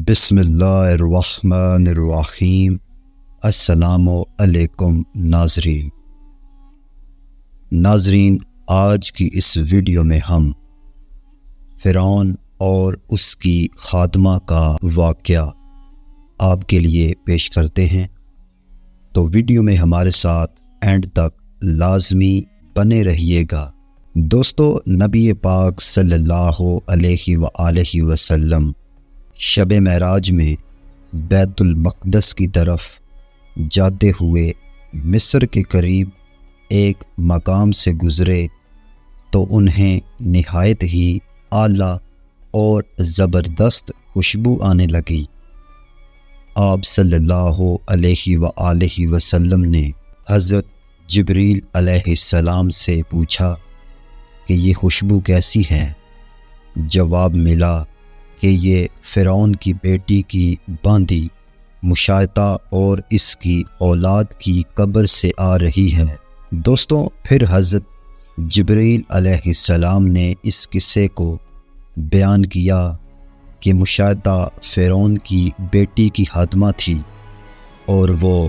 بسم اللہ الرحمن الرحیم۔ السلام علیکم ناظرین، آج کی اس ویڈیو میں ہم فرعون اور اس کی خادمہ کا واقعہ آپ کے لیے پیش کرتے ہیں، تو ویڈیو میں ہمارے ساتھ اینڈ تک لازمی بنے رہیے گا۔ دوستو، نبی پاک صلی اللہ علیہ وآلہ وسلم شب معراج میں بیت المقدس کی طرف جاتے ہوئے مصر کے قریب ایک مقام سے گزرے تو انہیں نہایت ہی اعلیٰ اور زبردست خوشبو آنے لگی۔ آپ صلی اللہ علیہ وآلہ وسلم نے حضرت جبریل علیہ السلام سے پوچھا کہ یہ خوشبو کیسی ہے؟ جواب ملا کہ یہ فرعون کی بیٹی کی باندی مشائطہ اور اس کی اولاد کی قبر سے آ رہی ہے۔ دوستوں، پھر حضرت جبریل علیہ السلام نے اس قصے کو بیان کیا کہ مشائطہ فرعون کی بیٹی کی خادمہ تھی اور وہ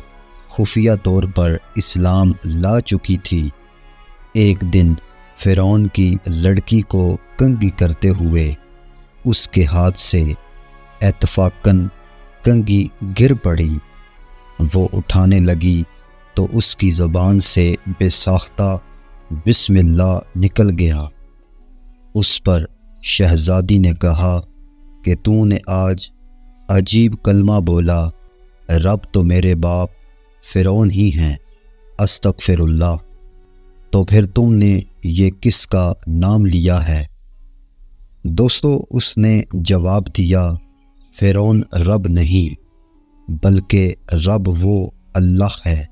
خفیہ طور پر اسلام لا چکی تھی۔ ایک دن فرعون کی لڑکی کو کنگھی کرتے ہوئے اس کے ہاتھ سے اتفاقاً کنگھی گر پڑی۔ وہ اٹھانے لگی تو اس کی زبان سے بے ساختہ بسم اللہ نکل گیا۔ اس پر شہزادی نے کہا کہ تو نے آج عجیب کلمہ بولا، رب تو میرے باپ فرعون ہی ہیں، استغفر اللہ، تو پھر تم نے یہ کس کا نام لیا ہے؟ دوستو، اس نے جواب دیا، فرعون رب نہیں بلکہ رب وہ اللہ ہے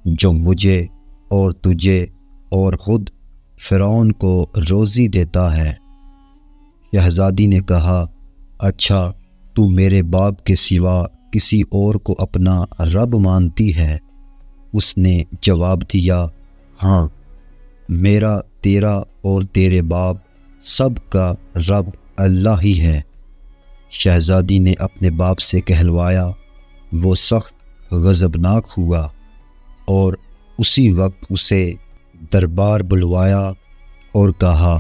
جو مجھے اور تجھے اور خود فرعون کو روزی دیتا ہے۔ شہزادی نے کہا، اچھا تو میرے باپ کے سوا کسی اور کو اپنا رب مانتی ہے؟ اس نے جواب دیا، ہاں، میرا، تیرا اور تیرے باپ سب کا رب اللہ ہی ہے۔ شہزادی نے اپنے باپ سے کہلوایا۔ وہ سخت غضبناک ہوا اور اسی وقت اسے دربار بلوایا اور کہا،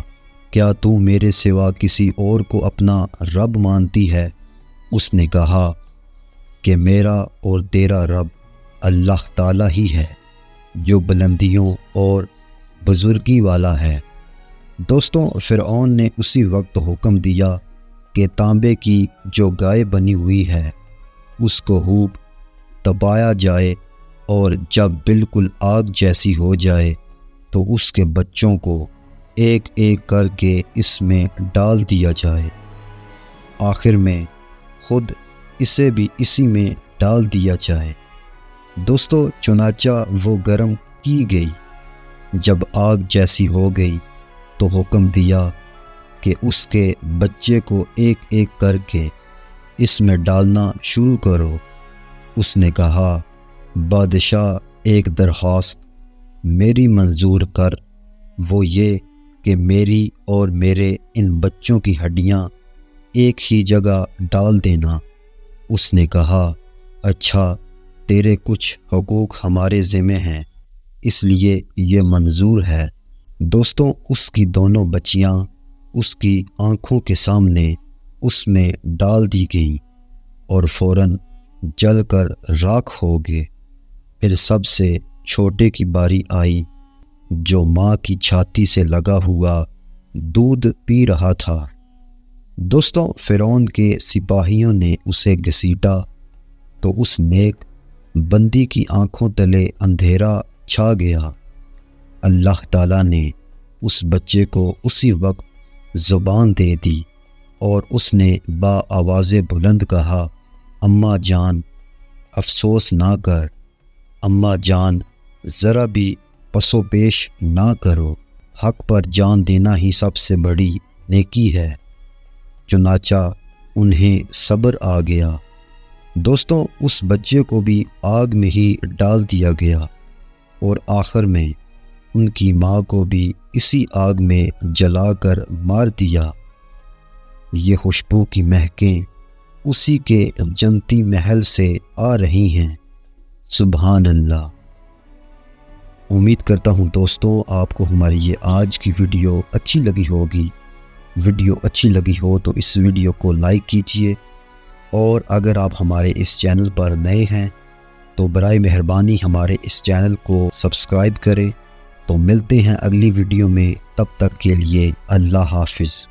کیا تو میرے سوا کسی اور کو اپنا رب مانتی ہے؟ اس نے کہا کہ میرا اور تیرا رب اللہ تعالیٰ ہی ہے جو بلندیوں اور بزرگی والا ہے۔ دوستوں، فرعون نے اسی وقت حکم دیا کہ تانبے کی جو گائے بنی ہوئی ہے اس کو خوب تپایا جائے اور جب بالکل آگ جیسی ہو جائے تو اس کے بچوں کو ایک ایک کر کے اس میں ڈال دیا جائے، آخر میں خود اسے بھی اسی میں ڈال دیا جائے۔ دوستو، چنانچہ وہ گرم کی گئی۔ جب آگ جیسی ہو گئی تو حکم دیا کہ اس کے بچے کو ایک ایک کر کے اس میں ڈالنا شروع کرو۔ اس نے کہا، بادشاہ، ایک درخواست میری منظور کر، وہ یہ کہ میری اور میرے ان بچوں کی ہڈیاں ایک ہی جگہ ڈال دینا۔ اس نے کہا، اچھا، تیرے کچھ حقوق ہمارے ذمہ ہیں، اس لیے یہ منظور ہے۔ دوستوں، اس کی دونوں بچیاں اس کی آنکھوں کے سامنے اس میں ڈال دی گئیں اور فوراً جل کر راکھ ہو گئے۔ پھر سب سے چھوٹے کی باری آئی جو ماں کی چھاتی سے لگا ہوا دودھ پی رہا تھا۔ دوستوں، فرعون کے سپاہیوں نے اسے گھسیٹا تو اس نیک بندی کی آنکھوں تلے اندھیرا چھا گیا۔ اللہ تعالیٰ نے اس بچے کو اسی وقت زبان دے دی اور اس نے با آواز بلند کہا، اماں جان، افسوس نہ کر، اماں جان، ذرا بھی پس و پیش نہ کرو، حق پر جان دینا ہی سب سے بڑی نیکی ہے۔ چنانچہ انہیں صبر آ گیا۔ دوستوں، اس بچے کو بھی آگ میں ہی ڈال دیا گیا اور آخر میں ان کی ماں کو بھی اسی آگ میں جلا کر مار دیا۔ یہ خوشبو کی مہکیں اسی کے جنتی محل سے آ رہی ہیں۔ سبحان اللہ۔ امید کرتا ہوں دوستو آپ کو ہماری یہ آج کی ویڈیو اچھی لگی ہوگی۔ ویڈیو اچھی لگی ہو تو اس ویڈیو کو لائک کیجئے، اور اگر آپ ہمارے اس چینل پر نئے ہیں تو برائے مہربانی ہمارے اس چینل کو سبسکرائب کریں۔ تو ملتے ہیں اگلی ویڈیو میں، تب تک کے لیے اللہ حافظ۔